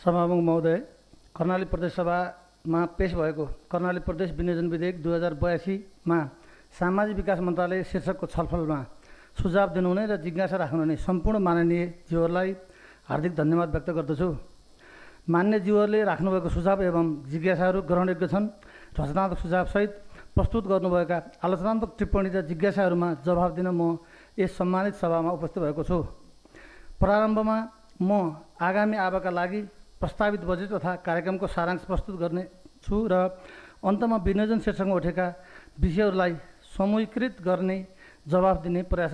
सभामुख महोदय, कर्णाली प्रदेश सभामा पेश भएको कर्णाली प्रदेश विनियोजन विधेयक 2082 मा सामाजिक विकास मन्त्रालय शीर्षकको छलफलमा सुझाव दिनुहुने र जिज्ञासा राख्नुहुने सम्पूर्ण माननीय ज्यूहरूलाई हार्दिक धन्यवाद व्यक्त गर्दछु। मान्य ज्यूहरूले राख्नुभएको सुझाव एवं जिज्ञासाहरू ग्रहणयोग्य छन्। रचनात्मक सुझावसहित प्रस्तुत गर्नुभएका आलोचनात्मक टिप्पणी र जिज्ञासाहरूमा जवाफ दिन म यस सम्मानित सभामा उपस्थित भएको छु। प्रारम्भमा म आगामी आवाका लागि प्रस्तावित बजेट तथा कार्यक्रमको सारांश प्रस्तुत गर्नेछु र अन्तमा विनियोजन शीर्षकमा उठेका विषयहरूलाई समूहीकृत गर्ने जवाफ दिने प्रयास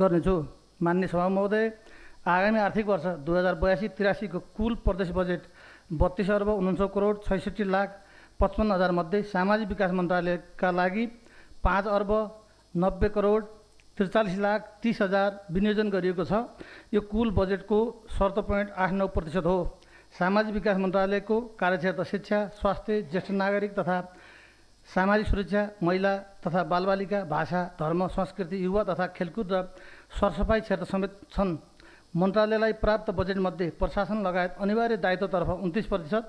गर्नेछु। मान्य सभामुख महोदय, आगामी आर्थिक वर्ष 2082-83 को कुल प्रदेश बजेट 32 अर्ब 49 करोड 66 लाख 55 हजार मध्ये सामाजिक विकास मन्त्रालयका लागि 5 अर्ब 90 करोड 43 लाख 30 हजार विनियोजन गरिएको छ। यो कुल बजेटको 70.89% हो। सामाजिक विकास मन्त्रालयको कार्यक्षेत्र शिक्षा, स्वास्थ्य, ज्येष्ठ नागरिक तथा सामाजिक सुरक्षा, महिला तथा बालबालिका, भाषा, धर्म, संस्कृति, युवा तथा खेलकुद र सरसफाई क्षेत्र समेत छन्। मन्त्रालयलाई प्राप्त बजेटमध्ये प्रशासन लगायत अनिवार्य दायित्वतर्फ 29%,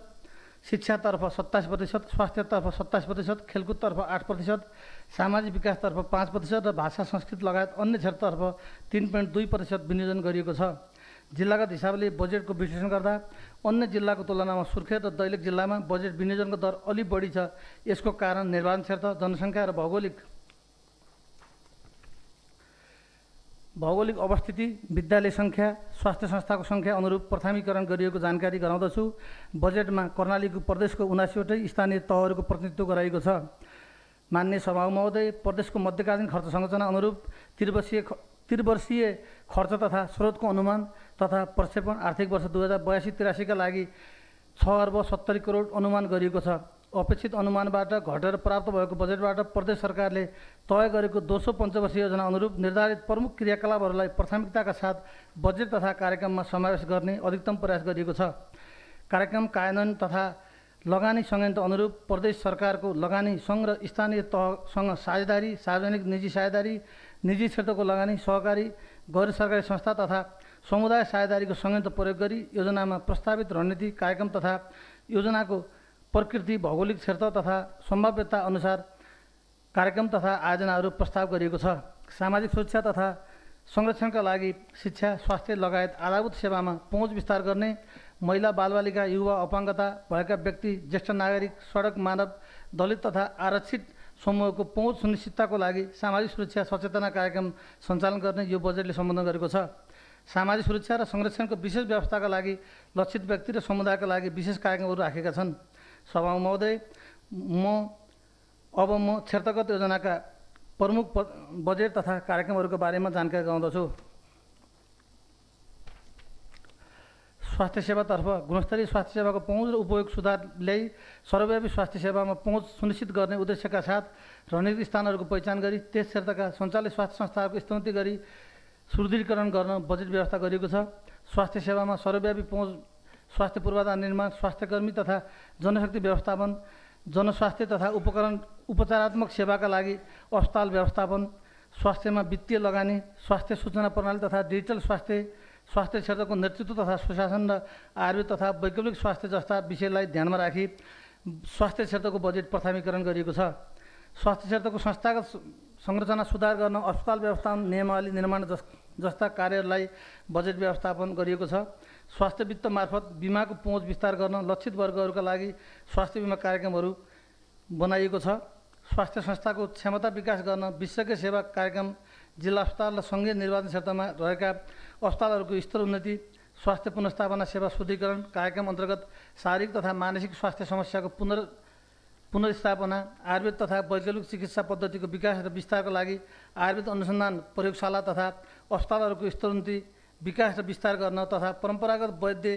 शिक्षातर्फ 27%, स्वास्थ्यतर्फ 27%, खेलकुदतर्फ 8%, सामाजिक विकासतर्फ 5% र भाषा संस्कृति लगायत अन्य क्षेत्रतर्फ 3.2% विनियोजन गरिएको छ। जिल्लागत हिसाबले बजेटको विश्लेषण गर्दा अन्य जिल्लाको तुलनामा सुर्खेत र दैलेख जिल्लामा बजेट विनियोजनको दर अलि बढी छ। यसको कारण निर्वाचन क्षेत्र, जनसङ्ख्या र भौगोलिक अवस्थिति, विद्यालय सङ्ख्या, स्वास्थ्य संस्थाको सङ्ख्या अनुरूप प्राथमिकरण गरिएको जानकारी गराउँदछु। बजेटमा कर्णालीको प्रदेशको 79वटै स्थानीय तहहरूको प्रतिनिधित्व गराइएको छ। मान्य सभामुख महोदय, प्रदेशको मध्यकालीन खर्च संरचना अनुरूप त्रिवर्षीय खर्च तथा स्रोतको अनुमान तथा प्रक्षेपण आर्थिक वर्ष 2082-83 का लागि 6 अर्ब 70 करोड अनुमान गरिएको छ। अपेक्षित अनुमानबाट घटेर प्राप्त भएको बजेटबाट प्रदेश सरकारले तय गरेको 200 पञ्चवर्षीय योजना अनुरूप निर्धारित प्रमुख क्रियाकलापहरूलाई प्राथमिकताका साथ बजेट तथा कार्यक्रममा समावेश गर्ने अधिकतम प्रयास गरिएको छ। कार्यक्रम कार्यान्वयन तथा लगानी संयन्त्र अनुरूप प्रदेश सरकारको लगानी सङ्घ र स्थानीय तहसँग साझेदारी, सार्वजनिक निजी साझेदारी, निजी क्षेत्रको लगानी, सहकारी, गैर सरकारी संस्था तथा समुदाय साझेदारीको संयन्त्र प्रयोग गरी योजनामा प्रस्तावित रणनीति, कार्यक्रम तथा योजनाको प्रकृति, भौगोलिक क्षेत्र तथा सम्भाव्यता अनुसार कार्यक्रम तथा आयोजनाहरू प्रस्ताव गरिएको छ। सामाजिक सुरक्षा तथा संरक्षणका लागि शिक्षा, स्वास्थ्य लगायत आधारभूत सेवामा पहुँच विस्तार गर्ने, महिला, बालबालिका, युवा, अपाङ्गता भएका व्यक्ति, ज्येष्ठ नागरिक, सडक मानव, दलित तथा आरक्षित समूहको पहुँच सुनिश्चितताको लागि सामाजिक सुरक्षा सचेतना कार्यक्रम सञ्चालन गर्ने यो बजेटले सम्बोधन गरेको छ। सामाजिक सुरक्षा र संरक्षणको विशेष व्यवस्थाका लागि लक्षित व्यक्ति र समुदायका लागि विशेष कार्यक्रमहरू राखेका छन्। सभामुख महोदय, अब म क्षेत्रगत योजनाका प्रमुख बजेट तथा कार्यक्रमहरूको बारेमा जानकारी गराउँदछु। स्वास्थ्य सेवातर्फ गुणस्तरीय स्वास्थ्य सेवाको पहुँच र उपयोग सुधार ल्याई सर्वव्यापी स्वास्थ्य सेवामा पहुँच सुनिश्चित गर्ने उद्देश्यका साथ रणनीतिक स्थानहरूको पहिचान गरी त्यस क्षेत्रका सञ्चालित स्वास्थ्य संस्थाहरूको स्तरोन्नति गरी सुदृढीकरण गर्न बजेट व्यवस्था गरिएको छ। स्वास्थ्य सेवामा सर्वव्यापी पहुँच, स्वास्थ्य पूर्वाधार निर्माण, स्वास्थ्यकर्मी तथा जनशक्ति व्यवस्थापन, जनस्वास्थ्य तथा उपचारात्मक सेवाका लागि अस्पताल व्यवस्थापन, स्वास्थ्यमा वित्तीय लगानी, स्वास्थ्य सूचना प्रणाली तथा डिजिटल स्वास्थ्य क्षेत्रको नेतृत्व तथा सुशासन र आयुर्वेद तथा वैकल्पिक स्वास्थ्य जस्ता विषयलाई ध्यानमा राखी स्वास्थ्य क्षेत्रको बजेट प्राथमिकरण गरिएको छ। स्वास्थ्य क्षेत्रको संस्थागत संरचना सुधार गर्न अस्पताल व्यवस्थापन नियमावली निर्माण जस्ता कार्यहरूलाई बजेट व्यवस्थापन गरिएको छ। स्वास्थ्य वित्त मार्फत बिमाको पहुँच विस्तार गर्न लक्षित वर्गहरूका लागि स्वास्थ्य बिमा कार्यक्रमहरू बनाइएको छ। स्वास्थ्य संस्थाको क्षमता विकास गर्न विशेषज्ञ सेवा कार्यक्रम, जिल्ला अस्पताल र सङ्घीय निर्वाचन क्षेत्रमा रहेका अस्पतालहरूको स्तर उन्नति, स्वास्थ्य पुनर्स्थापना सेवा शुद्धिकरण कार्यक्रम अन्तर्गत शारीरिक तथा मानसिक स्वास्थ्य समस्याको पुनर्स्थापना, आयुर्वेद तथा वैकल्पिक चिकित्सा पद्धतिको विकास र विस्तारका लागि आयुर्वेद अनुसन्धान प्रयोगशाला तथा अस्पतालहरूको स्तरोन्नति, विकास र विस्तार गर्न तथा परम्परागत वैद्य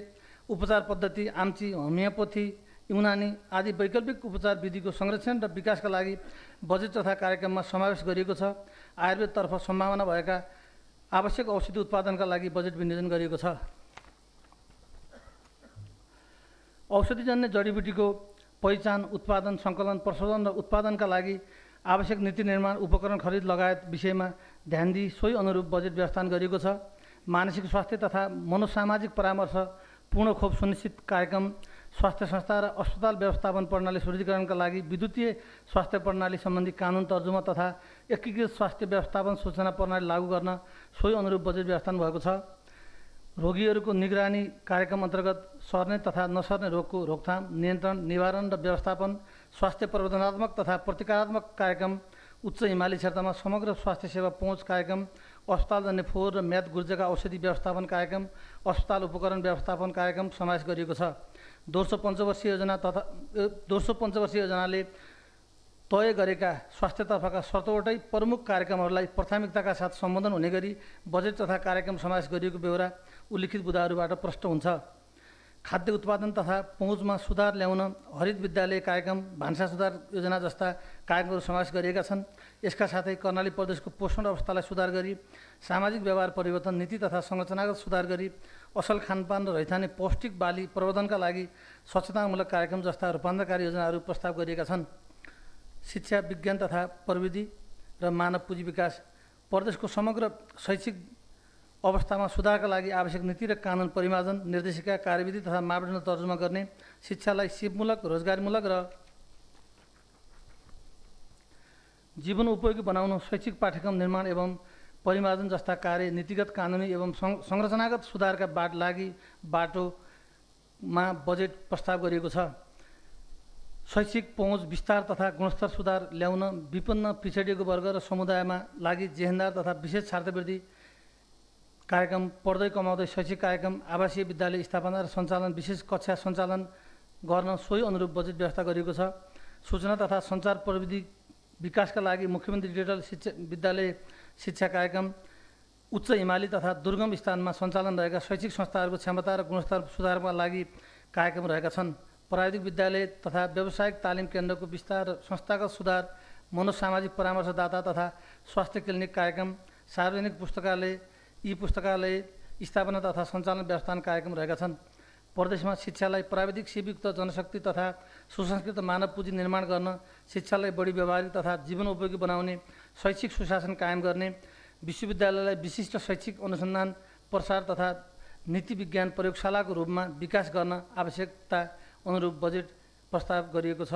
उपचार पद्धति, आम्ची, होमियोपैथी, युनानी आदि वैकल्पिक उपचार विधिको संरक्षण र विकासका लागि बजेट तथा कार्यक्रममा समावेश गरिएको छ। आयुर्वेदतर्फ सम्भावना भएका आवश्यक औषधि उत्पादनका लागि बजेट विनियोजन गरिएको छ। औषधिजन्य जडीबुटीको पहिचान, उत्पादन, सङ्कलन, प्रशोधन र उत्पादनका लागि आवश्यक नीति निर्माण, उपकरण खरिद लगायत विषयमा ध्यान दिई सोही अनुरूप बजेट व्यवस्थापन गरिएको छ। मानसिक स्वास्थ्य तथा मनोसामाजिक परामर्श पूर्ण खोप सुनिश्चित कार्यक्रम, स्वास्थ्य संस्था र अस्पताल व्यवस्थापन प्रणाली सुदृढीकरणका लागि विद्युतीय स्वास्थ्य प्रणाली सम्बन्धी कानुन तर्जुमा तथा एकीकृत स्वास्थ्य व्यवस्थापन सूचना प्रणाली लागू गर्न सोही अनुरूप बजेट व्यवस्थापन भएको छ। रोगीहरूको निगरानी कार्यक्रम अन्तर्गत सर्ने तथा नसर्ने रोगको रोकथाम, नियन्त्रण, निवारण र व्यवस्थापन, स्वास्थ्य प्रवर्धनात्मक तथा प्रतिकारात्मक कार्यक्रम, उच्च हिमाली क्षेत्रमा समग्र स्वास्थ्य सेवा पहुँच कार्यक्रम, अस्पतालजन्य फोहोर र म्याद गुर्जेका औषधि व्यवस्थापन कार्यक्रम, अस्पताल उपकरण व्यवस्थापन कार्यक्रम समावेश गरिएको छ। दोस्रो पञ्चवर्षीय योजनाले तय गरेका स्वास्थ्यतर्फका 17वटै प्रमुख कार्यक्रमहरूलाई प्राथमिकताका साथ सम्बोधन हुने गरी बजेट तथा कार्यक्रम समावेश गरिएको बेहोरा उल्लिखित बुँदाहरूबाट प्रष्ट हुन्छ। खाद्य उत्पादन तथा पहुँचमा सुधार ल्याउन हरित विद्यालय कार्यक्रम, भान्सा सुधार योजना जस्ता कार्यक्रमहरू समावेश गरिएका छन्। यसका साथै कर्णाली प्रदेशको पोषण अवस्थालाई सुधार गरी सामाजिक व्यवहार परिवर्तन नीति तथा संरचनागत सुधार गरी असल खानपान र रैथाने पौष्टिक बाली प्रवर्धनका लागि सचेतनामूलक कार्यक्रम जस्ता रूपान्तरकारी योजनाहरू प्रस्ताव गरिएका छन्। शिक्षा, विज्ञान तथा प्रविधि र मानव पुँजी विकास, प्रदेशको समग्र शैक्षिक अवस्थामा सुधारका लागि आवश्यक नीति र कानुन परिमार्जन, निर्देशिका, कार्यविधि तथा मापदण्ड तर्जुमा गर्ने, शिक्षालाई सिपमूलक, रोजगारीमूलक र जीवन उपयोगी बनाउन शैक्षिक पाठ्यक्रम निर्माण एवं परिमार्जन जस्ता कार्य नीतिगत, कानुनी एवं संरचनागत सुधारका बाटोमा बजेट प्रस्ताव गरिएको छ। शैक्षिक पहुँच विस्तार तथा गुणस्तर सुधार ल्याउन विपन्न पिछडिएको वर्ग र समुदायमा लागि जेहेन्दार तथा विशेष छात्रवृत्ति कार्यक्रम, पढ्दै कमाउँदै शैक्षिक कार्यक्रम, आवासीय विद्यालय स्थापना र सञ्चालन, विशेष कक्षा सञ्चालन गर्न सोही अनुरूप बजेट व्यवस्था गरिएको छ। सूचना तथा सञ्चार प्रविधि विकासका लागि मुख्यमन्त्री डिजिटल विद्यालय शिक्षा कार्यक्रम, उच्च हिमाली तथा दुर्गम स्थानमा सञ्चालन रहेका शैक्षिक संस्थाहरूको क्षमता र गुणस्तर सुधारका लागि कार्यक्रम रहेका छन्। प्राविधिक विद्यालय तथा व्यावसायिक तालिम केन्द्रको विस्तार, संस्थागत सुधार, मनोसामाजिक परामर्शदाता तथा स्वास्थ्य क्लिनिक कार्यक्रम, सार्वजनिक पुस्तकालय, पुस्तकालय स्थापना तथा सञ्चालन व्यवस्थापन कार्यक्रम रहेका छन्। प्रदेशमा शिक्षालाई प्राविधिक सिपयुक्त जनशक्ति तथा सुसंस्कृत मानव पुँजी निर्माण गर्न, शिक्षालाई बढी व्यावहारिक तथा जीवन उपयोगी बनाउने, शैक्षिक सुशासन कायम गर्ने, विश्वविद्यालयलाई विशिष्ट शैक्षिक अनुसन्धान, प्रसार तथा नीति विज्ञान प्रयोगशालाको रूपमा विकास गर्न आवश्यकता अनुरूप बजेट प्रस्ताव गरिएको छ।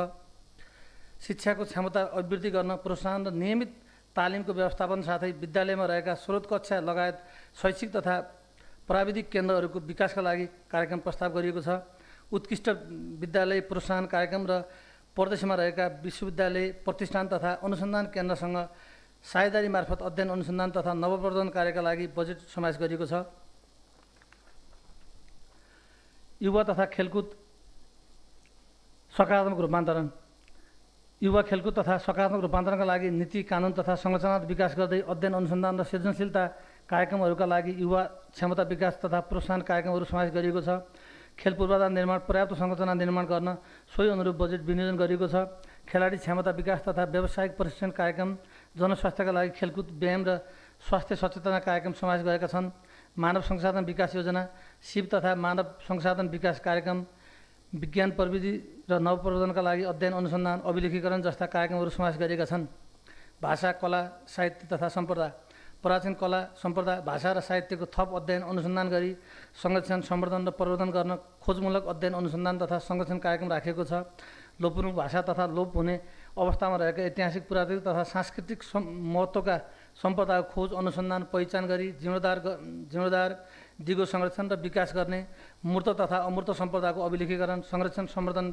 शिक्षाको क्षमता अभिवृद्धि गर्न प्रोत्साहन र नियमित तालिमको व्यवस्थापन साथै विद्यालयमा रहेका स्रोत कक्षा लगायत शैक्षिक तथा प्राविधिक केन्द्रहरूको विकासका लागि कार्यक्रम प्रस्ताव गरिएको छ। उत्कृष्ट विद्यालय प्रोत्साहन कार्यक्रम र प्रदेशमा रहेका विश्वविद्यालय प्रतिष्ठान तथा अनुसन्धान केन्द्रसँग साझेदारी मार्फत अध्ययन, अनुसन्धान तथा नवप्रवर्धन कार्यका लागि बजेट समावेश गरिएको छ। युवा तथा खेलकुद सकारात्मक रूपान्तरण, युवा खेलकुद तथा सकारात्मक रूपान्तरणका लागि नीति, कानुन तथा संरचनागत विकास गर्दै अध्ययन, अनुसन्धान र सृजनशीलता कार्यक्रमहरूका लागि युवा क्षमता विकास तथा प्रोत्साहन कार्यक्रमहरू समावेश गरिएको छ। खेल पूर्वाधार निर्माण, पर्याप्त संरचना निर्माण गर्न सोही अनुरूप बजेट विनियोजन गरिएको छ। खेलाडी क्षमता विकास तथा व्यावसायिक प्रशिक्षण कार्यक्रम, जनस्वास्थ्यका लागि खेलकुद, व्यायाम र स्वास्थ्य सचेतना कार्यक्रम समावेश गरेका छन्। मानव संसाधन विकास योजना, सिप तथा मानव संसाधन विकास कार्यक्रम, विज्ञान प्रविधि र नवप्रवर्धनका लागि अध्ययन, अनुसन्धान, अभिलेखीकरण जस्ता कार्यक्रमहरू समावेश गरिएका छन्। भाषा, कला, साहित्य तथा सम्पदा, प्राचीन कला, सम्पदा, भाषा र साहित्यको थप अध्ययन, अनुसन्धान गरी संरक्षण, सम्वर्धन र प्रवर्धन गर्न खोजमूलक अध्ययन, अनुसन्धान तथा संरक्षण कार्यक्रम राखिएको छ। लोपोन्मुख भाषा तथा लोप हुने अवस्थामा रहेका ऐतिहासिक, पुरातात्विक तथा सांस्कृतिक महत्त्वका सम्पदाको खोज, अनुसन्धान, पहिचान गरी जीर्णोद्धार, दिगो संरक्षण र विकास गर्ने, मूर्त तथा अमूर्त सम्पदाको अभिलेखीकरण, संरक्षण, सम्वर्धन,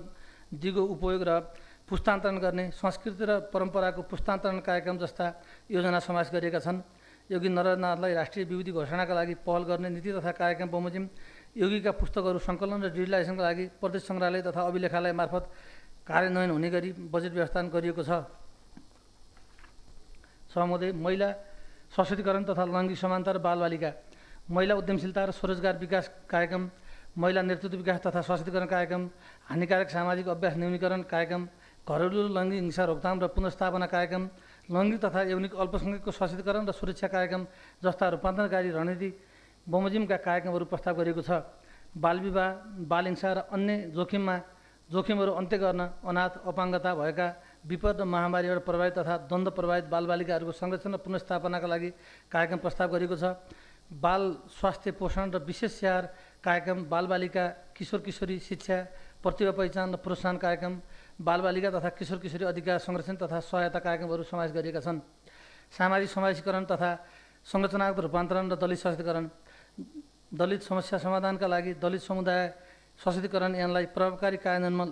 दिगो उपयोग र पुस्तान्तरण गर्ने, संस्कृति र परम्पराको पुस्तान्तरण कार्यक्रम जस्ता योजना समावेश गरिएका छन्। योगी नरनाथलाई राष्ट्रिय विभूति घोषणाका लागि पहल गर्ने नीति तथा कार्यक्रम बमोजिम योगीका पुस्तकहरू सङ्कलन र डिजिटलाइजेसनका लागि प्रदेश सङ्ग्रहालय तथा अभिलेखालय मार्फत कार्यान्वयन हुने गरी बजेट व्यवस्थापन गरिएको छ। महोदय, महिला सशक्तिकरण तथा लैङ्गिक समानता र बालबालिका, महिला उद्यमशीलता र स्वरोजगार विकास कार्यक्रम, महिला नेतृत्व विकास तथा सशक्तिकरण कार्यक्रम, हानिकारक सामाजिक अभ्यास न्यूनीकरण कार्यक्रम, घरेलु लैङ्गिक हिंसा रोकथाम र पुनर्स्थापना कार्यक्रम, लैङ्गिक तथा यौनिक अल्पसङ्ख्यकको सशक्तिकरण र सुरक्षा कार्यक्रम जस्ता रूपान्तरणकारी रणनीति बमोजिमका कार्यक्रमहरू प्रस्ताव गरिएको छ। बालविवाह, बाल हिंसा र अन्य जोखिमहरू अन्त्य गर्न अनाथ, अपाङ्गता भएका, विपद र महामारीबाट प्रभावित तथा द्वन्द्व प्रभावित बालबालिकाहरूको संरक्षण र पुनर्स्थापनाका लागि कार्यक्रम प्रस्ताव गरिएको छ। बाल स्वास्थ्य पोषण र विशेष स्याहार कार्यक्रम, बालबालिका किशोर किशोरी शिक्षा प्रतिभा पहिचान र प्रोत्साहन कार्यक्रम, बालबालिका तथा किशोर किशोरी अधिकार संरक्षण तथा सहायता कार्यक्रमहरू समावेश गरिएका छन्। सामाजिक समावेशीकरण तथा संरचनागत रूपान्तरण र दलित सशक्तिकरण, दलित समस्या समाधानका लागि दलित समुदाय सशक्तिकरण यहाँलाई प्रभावकारी कार्यान्वयनमा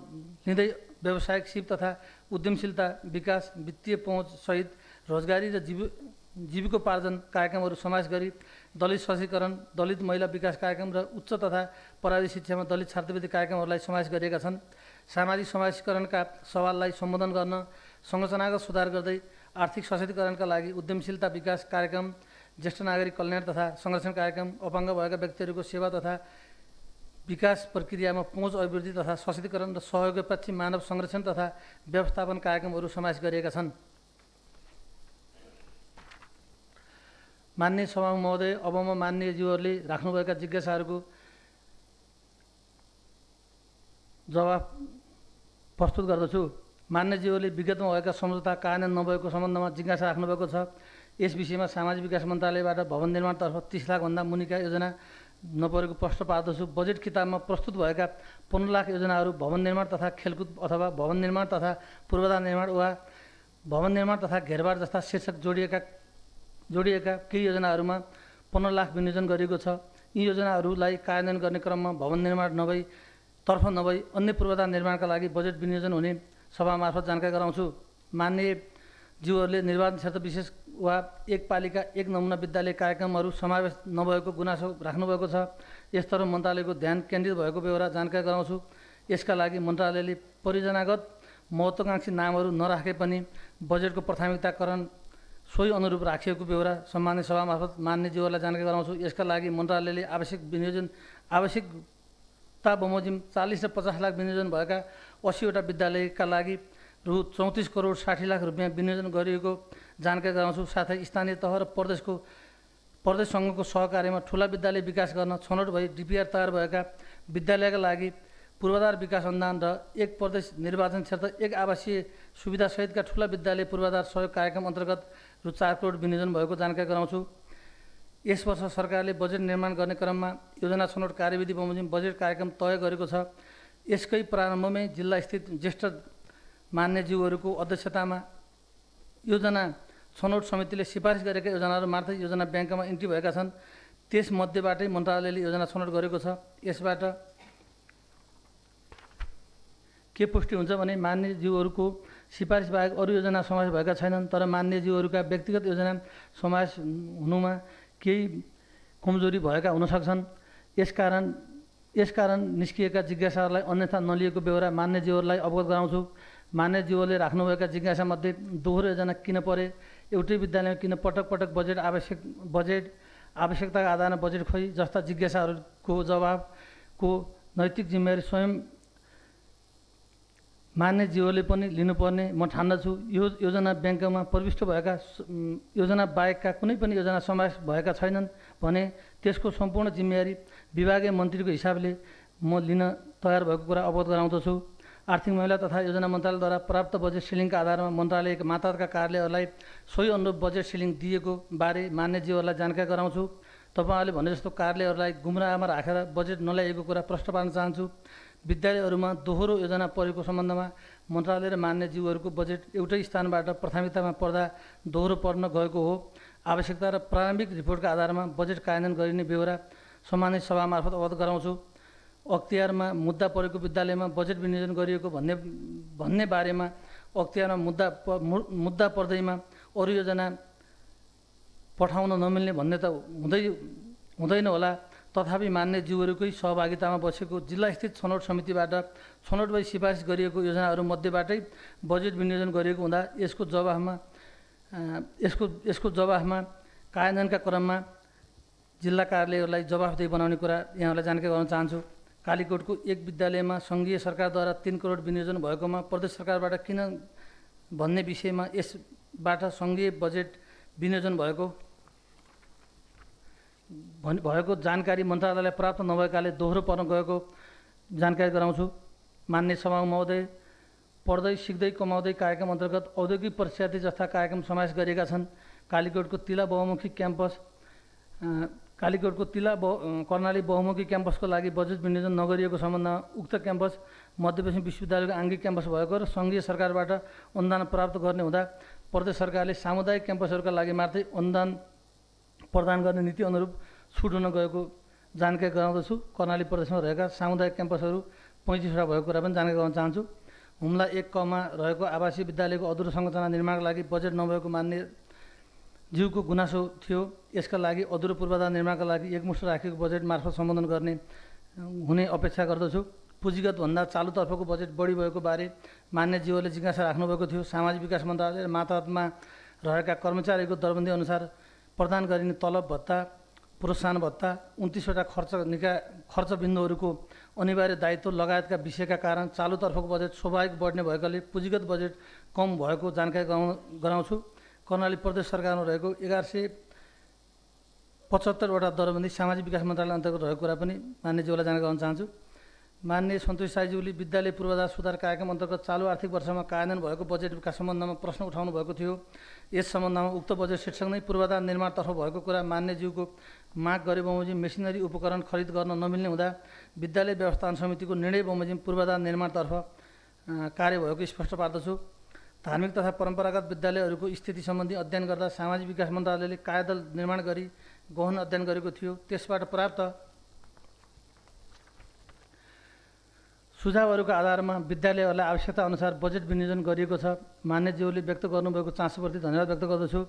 लिँदै व्यावसायिक सिप तथा उद्यमशीलता विकास, वित्तीय पहुँच सहित रोजगारी र जीविकोपार्जन कार्यक्रमहरू समावेश गरी दलित सशक्तिकरण, दलित महिला विकास कार्यक्रम र उच्च तथा प्राविधिक शिक्षामा दलित छात्रवृत्ति कार्यक्रमहरूलाई समावेश गरिएका छन्। सामाजिक समावेशीकरणका सवाललाई सम्बोधन गर्न संरचनागत सुधार गर्दै आर्थिक सशक्तिकरणका लागि उद्यमशीलता विकास कार्यक्रम, ज्येष्ठ नागरिक कल्याण तथा संरक्षण कार्यक्रम, अपाङ्ग भएका व्यक्तिहरूको सेवा तथा विकास प्रक्रियामा पहुँच अभिवृद्धि तथा सशक्तिकरण र सहयोगपछि मानव संरक्षण तथा व्यवस्थापन कार्यक्रमहरू समावेश गरिएका छन्। मान्य सभामुख महोदय, अब म मान्यज्यूहरूले राख्नुभएका जिज्ञासाहरूको जवाफ प्रस्तुत गर्दछु। मान्यज्यूहरूले विगतमा भएका सम्झौता कार्यान्वयन नभएको सम्बन्धमा जिज्ञासा राख्नुभएको छ। यस विषयमा सामाजिक विकास मन्त्रालयबाट भवन निर्माणतर्फ 30 लाखभन्दा मुनिका योजना नपरेको प्रश्न पार्दछु। बजेट किताबमा प्रस्तुत भएका 15 लाख योजनाहरू भवन निर्माण तथा खेलकुद अथवा भवन निर्माण तथा पूर्वाधार निर्माण वा भवन निर्माण तथा घेरबार जस्ता शीर्षक जोडिएका केही योजनाहरूमा 15 लाख विनियोजन गरिएको छ। यी योजनाहरूलाई कार्यान्वयन गर्ने क्रममा भवन निर्माण नभई अन्य पूर्वाधार निर्माणका लागि बजेट विनियोजन हुने सभा मार्फत जानकारी गराउँछु। मान्यज्यूहरूले निर्वाचन क्षेत्र विशेष वा एक पालिका एक नमुना विद्यालय कार्यक्रमहरू समावेश नभएको गुनासो राख्नुभएको छ। यसतर्फ मन्त्रालयको ध्यान केन्द्रित भएको बेहोरा जानकारी गराउँछु। यसका लागि मन्त्रालयले परियोजनागत महत्त्वाकांक्षी नामहरू नराखे पनि बजेटको प्राथमिकताकरण सोही अनुरूप राखिएको बेहोरा सम्मान्य सभा मार्फत मान्यज्यूहरूलाई जानकारी गराउँछु। यसका लागि मन्त्रालयले आवश्यकता बमोजिम 40 र 50 लाख विनियोजन भएका 80 वटा विद्यालयका लागि रु 34 करोड 60 लाख रुपियाँ विनियोजन गरिएको जानकारी गराउँछु। साथै स्थानीय तह र प्रदेश सङ्घको सहकार्यमा ठुला विद्यालय विकास गर्न छनौट भई डिपिआर तयार भएका विद्यालयका लागि पूर्वाधार विकास अनुदान र एक प्रदेश निर्वाचन क्षेत्र एक आवासीय सुविधासहितका ठुला विद्यालय पूर्वाधार सहयोग कार्यक्रम अन्तर्गत रु 4 करोड विनियोजन भएको जानकारी गराउँछु। यस वर्ष सरकारले बजेट निर्माण गर्ने क्रममा योजना छनौट कार्यविधि बमोजिम बजेट कार्यक्रम तय गरेको छ। यसकै प्रारम्भमै जिल्लास्थित ज्येष्ठ मान्यज्यूहरूको अध्यक्षतामा योजना छनौट समितिले सिफारिस गरेका योजनाहरू मार्फत योजना ब्याङ्कमा इन्ट्री भएका छन्। त्यसमध्येबाटै मन्त्रालयले योजना छनौट गरेको छ। यसबाट के पुष्टि हुन्छ भने मान्यज्यूहरूको सिफारिस बाहेक अरू योजना समावेश भएका छैनन्, तर मान्यज्यूहरूका व्यक्तिगत योजना समावेश हुनुमा केही कमजोरी भएका हुन सक्छन्। यसकारण निस्किएका जिज्ञासाहरूलाई अन्यथा नलिएको बेहोरा मान्यज्यूहरूलाई अवगत गराउँछु। मान्यज्यूहरूले राख्नुभएका जिज्ञासामध्ये दोहोरो योजना किन परे, एउटै विद्यालयमा किन पटक पटक बजेट आवश्यकताका आधारमा बजेट खोइ जस्ता जिज्ञासाहरूको जवाबको नैतिक जिम्मेवारी स्वयं मान्यज्यूहरूले पनि लिनुपर्ने म ठान्दछु। यो योजना ब्याङ्कमा प्रविष्ट भएका योजना बाहेकका कुनै पनि योजना समावेश भएका छैनन् भने त्यसको सम्पूर्ण जिम्मेवारी विभागीय मन्त्रीको हिसाबले म लिन तयार भएको कुरा अवगत गराउँदछु। आर्थिक मामिला तथा योजना मन्त्रालयद्वारा प्राप्त बजेट सिलिङका आधारमा मन्त्रालयका मातहतका कार्यालयहरूलाई सोही अनुरूप बजेट सिलिङ दिएको बारे मान्यज्यूहरूलाई जानकारी गराउँछु। तपाईँहरूले भने जस्तो कार्यालयहरूलाई गुमराहमा राखेर बजेट नल्याएको कुरा प्रश्न पार्न चाहन्छु। विद्यालयहरूमा दोहोरो योजना परेको सम्बन्धमा मन्त्रालय र मान्यज्यूहरूको बजेट एउटै स्थानबाट प्राथमिकतामा पर्दा दोहोरो पर्न गएको हो। आवश्यकता र प्रारम्भिक रिपोर्टका आधारमा बजेट कार्यान्वयन गरिने बेहोरा सम्मान्य सभा मार्फत अवगत गराउँछु। अख्तियारमा मुद्दा परेको विद्यालयमा बजेट विनियोजन गरिएको भन्ने बारेमा अख्तियारमा मुद्दा पर्दैमा अरू योजना पठाउन नमिल्ने भन्ने त हुँदैन होला। तथापि मान्यज्यूहरूकै सहभागितामा बसेको जिल्लास्थित छनौट समितिबाट छनौट भई सिफारिस गरिएको योजनाहरू मध्येबाटै बजेट विनियोजन गरिएको हुँदा यसको जवाफमा कार्यान्वयनका क्रममा जिल्ला कार्यालयहरूलाई जवाफदेही बनाउने कुरा यहाँहरूलाई जानकारी गराउन चाहन्छु। कालीकोटको एक विद्यालयमा सङ्घीय सरकारद्वारा 3 करोड विनियोजन भएकोमा प्रदेश सरकारबाट किन भन्ने विषयमा यसबाट सङ्घीय बजेट विनियोजन भएको जानकारी मन्त्रालयलाई प्राप्त नभएकाले दोहोरो पर्न गएको जानकारी गराउँछु। मान्य सभामुख महोदय, पढ्दै सिक्दै कमाउँदै कार्यक्रम अन्तर्गत औद्योगिक परिक्षार्थी जस्ता कार्यक्रम समावेश गरिएका छन्। कालीकोटको तिला बहुमुखी क्याम्पस कालीकोटको कर्णाली बहुमुखी क्याम्पसको लागि बजेट विनियोजन नगरिएको सम्बन्धमा उक्त क्याम्पस मध्यपश्चिम विश्वविद्यालयको आङ्गिक क्याम्पस भएको र सङ्घीय सरकारबाट अनुदान प्राप्त गर्ने हुँदा प्रदेश सरकारले सामुदायिक क्याम्पसहरूका लागि मात्रै अनुदान प्रदान गर्ने नीति अनुरूप छुट हुन गएको जानकारी गराउँदछु। कर्णाली प्रदेशमा रहेका सामुदायिक क्याम्पसहरू 35वटा भएको कुरा पनि जानकारी गराउन चाहन्छु। हुम्ला 1 क मा रहेको आवासीय विद्यालयको अधुरो संरचना निर्माणका लागि बजेट नभएको मान्य ज्यूको गुनासो थियो। यसका लागि अधुरो पूर्वाधार निर्माणका लागि एकमुष्ट राखिएको बजेट मार्फत सम्बोधन गर्ने हुने अपेक्षा गर्दछु। पुँजीगत भन्दा चालुतर्फको बजेट बढी भएको बारे मान्य ज्यूले जिज्ञासा राख्नुभएको थियो। सामाजिक विकास मन्त्रालय र मातहतमा रहेका कर्मचारीको दरबन्दी अनुसार प्रदान गरिने तलब भत्ता, प्रोत्साहन भत्ता, 29वटा खर्च बिन्दुहरूको अनिवार्य दायित्व लगायतका विषयका कारण चालुतर्फको बजेट स्वाभाविक बढ्ने भएकाले पुँजीगत बजेट कम भएको जानकारी गराउँछु। कर्णाली प्रदेश सरकारमा रहेको 1175वटा दरबन्दी सामाजिक विकास मन्त्रालय अन्तर्गत रहेको कुरा पनि मान्य ज्यूलाई जानकारी गराउन चाहन्छु। मान्य सन्तोष साईज्यूले विद्यालय पूर्वाधार सुधार कार्यक्रम अन्तर्गत चालु आर्थिक वर्षमा कार्यान्वयन भएको बजेटका सम्बन्धमा प्रश्न उठाउनु भएको थियो। यस सम्बन्धमा उक्त बजेट शीर्षक नै पूर्वाधार निर्माणतर्फ भएको कुरा मान्य ज्यूको माग गरे बमोजिम मेसिनरी उपकरण खरिद गर्न नमिल्ने हुँदा विद्यालय व्यवस्थापन समितिको निर्णय बमोजिम पूर्वाधार निर्माणतर्फ कार्य भएको स्पष्ट पार्दछु। धार्मिक तथा परम्परागत विद्यालयहरूको स्थिति सम्बन्धी अध्ययन गर्दा सामाजिक विकास मन्त्रालयले कार्यदल निर्माण गरी गहन अध्ययन गरेको थियो। त्यसबाट प्राप्त सुझावहरूका आधारमा विद्यालयहरूलाई आवश्यकता अनुसार बजेट विनियोजन गरिएको छ। मान्य ज्यूले व्यक्त गर्नुभएको चासोप्रति धन्यवाद व्यक्त गर्दछु।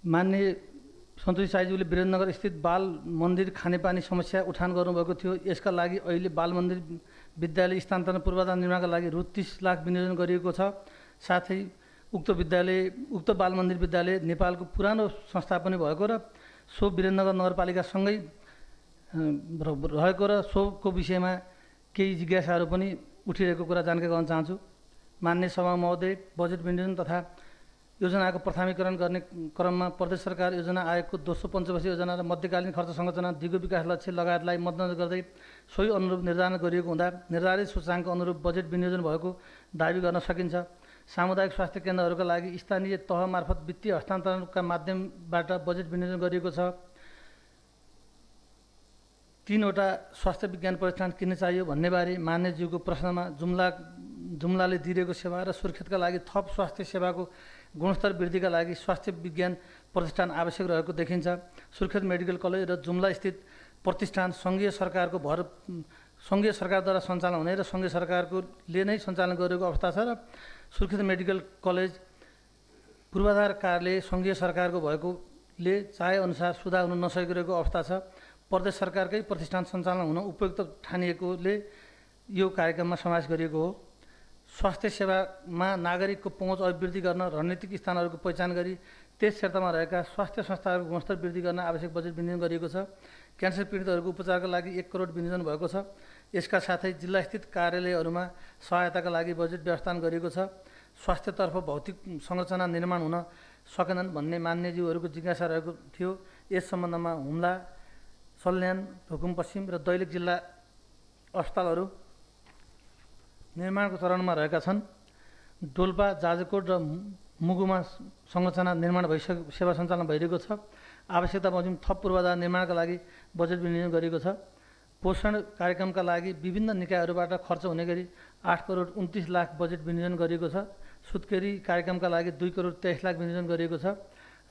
मान्य सन्तोष साईज्यूले वीरेन्द्रनगर स्थित बाल मन्दिर खानेपानी समस्या उठान गर्नुभएको थियो। यसका लागि अहिले बाल मन्दिर विद्यालय स्थानान्तरण पूर्वाधार निर्माणका लागि रु 30 लाख विनियोजन गरिएको छ। साथै उक्त बाल मन्दिर विद्यालय नेपालको पुरानो संस्था पनि भएको र सो वीरेन्द्रनगर नगरपालिकासँगै रहेको र सोको विषयमा केही जिज्ञासाहरू पनि उठिरहेको कुरा जानकारी गराउन चाहन्छु। मान्य सभा महोदय, बजेट विनियोजन तथा योजनाको प्राथमिकरण गर्ने क्रममा प्रदेश सरकार योजना आयोगको दोस्रो पञ्चवर्षीय योजना र मध्यकालीन खर्च संरचना, दिगो विकास लक्ष्य लगायतलाई मध्यनजर गर्दै सोही अनुरूप निर्धारण गरिएको हुँदा निर्धारित सूचाङ्क अनुरूप बजेट विनियोजन भएको दाबी गर्न सकिन्छ। सामुदायिक स्वास्थ्य केन्द्रहरूका लागि स्थानीय तह मार्फत वित्तीय हस्तान्तरणका माध्यमबाट बजेट विनियोजन गरिएको छ। 3वटा स्वास्थ्य विज्ञान प्रतिष्ठान किन चाहियो भन्ने बारे मान्य ज्यूको प्रश्नमा जुम्लाले दिइरहेको सेवा र सुर्खेतका लागि थप स्वास्थ्य सेवाको गुणस्तर वृद्धिका लागि स्वास्थ्य विज्ञान प्रतिष्ठान आवश्यक रहेको देखिन्छ। सुर्खेत मेडिकल कलेज र जुम्ला स्थित प्रतिष्ठान सङ्घीय सरकारद्वारा सञ्चालन हुने र सङ्घीय सरकारले नै सञ्चालन गरेको अवस्था छ र सुर्खेत मेडिकल कलेज पूर्वाधार कार्यालय सङ्घीय सरकारको भएकोले चाहे अनुसार सुधार हुन नसकिरहेको अवस्था छ। प्रदेश सरकारकै प्रतिष्ठान सञ्चालन हुन उपयुक्त ठानिएकोले यो कार्यक्रममा समावेश गरिएको हो। स्वास्थ्य सेवामा नागरिकको पहुँच अभिवृद्धि गर्न रणनीतिक स्थानहरूको पहिचान गरी त्यस क्षेत्रमा रहेका स्वास्थ्य संस्थाहरूको गुणस्तर वृद्धि गर्न आवश्यक बजेट विनियोजन गरिएको छ। क्यान्सर पीडितहरूको उपचारका लागि 1 करोड विनियोजन भएको छ। यसका साथै जिल्लास्थित कार्यालयहरूमा सहायताका लागि बजेट व्यवस्थापन गरिएको छ। स्वास्थ्यतर्फ भौतिक संरचना निर्माण हुन सकेनन् भन्ने मान्य ज्यूहरूको जिज्ञासा रहेको थियो। यस सम्बन्धमा हुम्ला, सल्यान, रुकुम पश्चिम र दैलेख जिल्ला अस्पतालहरू निर्माणको चरणमा रहेका छन्। डोल्पा, जाजरकोट र मुगुमा संरचना निर्माण भइसकेको सेवा सञ्चालन भइरहेको छ। आवश्यकता बमोजिम थप पूर्वाधार निर्माणका लागि बजेट विनियोजन गरिएको छ। पोषण कार्यक्रमका लागि विभिन्न निकायहरूबाट खर्च हुने गरी 8 करोड 29 लाख बजेट विनियोजन गरिएको छ। सुत्केरी कार्यक्रमका लागि 2 करोड 23 लाख विनियोजन गरिएको छ।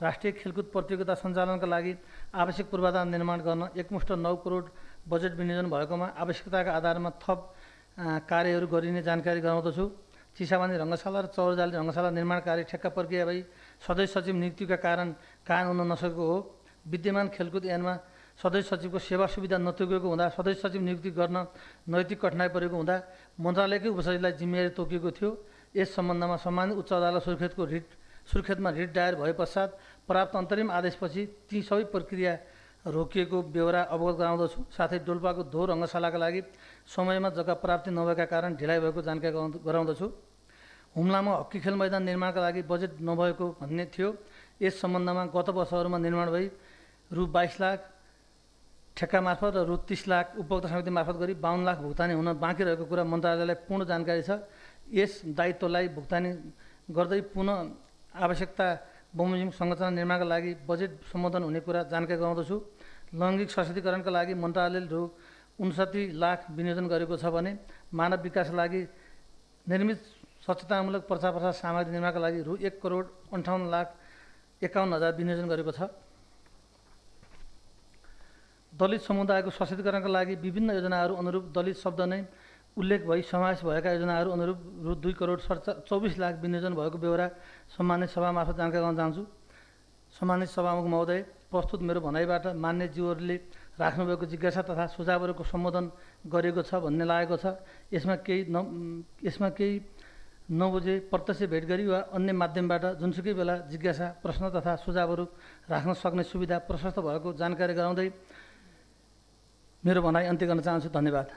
राष्ट्रिय खेलकुद प्रतियोगिता सञ्चालनका लागि आवश्यक पूर्वाधार निर्माण गर्न एकमुष्ट 9 करोड बजेट विनियोजन भएकोमा आवश्यकताका आधारमा थप कार्यहरू गरिने जानकारी गराउँदछु। चिसाबानी रङ्गशाला र चौरजाली रङ्गशाला निर्माण कार्य ठेक्का प्रक्रिया भई सदस्य सचिव नियुक्तिका कारण कायम हुन नसकेको हो। विद्यमान खेलकुद ऐनमा सदस्य सचिवको सेवा सुविधा नतोकिएको हुँदा सदस्य सचिव नियुक्ति गर्न नैतिक कठिनाइ परेको हुँदा मन्त्रालयकै उपसचिवलाई जिम्मेवारी तोकिएको थियो। यस सम्बन्धमा सम्मानित उच्च अदालत सुर्खेतमा रिट दायर भए पश्चात प्राप्त अन्तरिम आदेशपछि ती सबै प्रक्रिया रोकिएको बेहोरा अवगत गराउँदछु। साथै डोल्पाको धो रङ्गशालाका लागि समयमा जग्गा प्राप्ति नभएका कारण ढिलाइ भएको जानकारी गराउँदछु। हुम्लामा हक्की खेल मैदान निर्माणका लागि बजेट नभएको भन्ने थियो। यस सम्बन्धमा गत वर्षहरूमा निर्माण भई रु 22 लाख ठेक्का मार्फत र रु 30 लाख उपभोक्ता समिति मार्फत गरी 52 लाख भुक्तानी हुन बाँकी रहेको कुरा मन्त्रालयलाई पूर्ण जानकारी छ। यस दायित्वलाई भुक्तानी गर्दै पुनः आवश्यकता बमोजिम संरचना निर्माणका लागि बजेट सम्बोधन हुने कुरा जानकारी गराउँदछु। लैङ्गिक सशक्तिकरणका लागि मन्त्रालयले रु 59 लाख विनियोजन गरेको छ भने मानव विकासका लागि निर्मित सचेतनामूलक प्रचार प्रसार सामग्री निर्माणका लागि रु 1,58,51,000 विनियोजन गरेको छ। दलित समुदायको सशक्तिकरणका लागि विभिन्न योजनाहरू अनुरूप दलित शब्द नै उल्लेख भई समावेश भएका योजनाहरू अनुरूप रु 2,24 लाख विनियोजन भएको बेहोरा सम्मानित सभा मार्फत जानकारी गर्न चाहन्छु। सम्मानित सभामुख महोदय, प्रस्तुत मेरो भनाइबाट मान्य ज्यूहरूले राख्नुभएको जिज्ञासा तथा सुझावहरूको सम्बोधन गरिएको छ भन्ने लागेको छ। यसमा केही नबुझे प्रत्यक्ष भेट गरी वा अन्य माध्यमबाट जुनसुकै बेला जिज्ञासा प्रश्न तथा सुझावहरू राख्न सक्ने सुविधा प्रशस्त भएको जानकारी गराउँदै मेरो भनाइ अन्त्य गर्न चाहन्छु। धन्यवाद।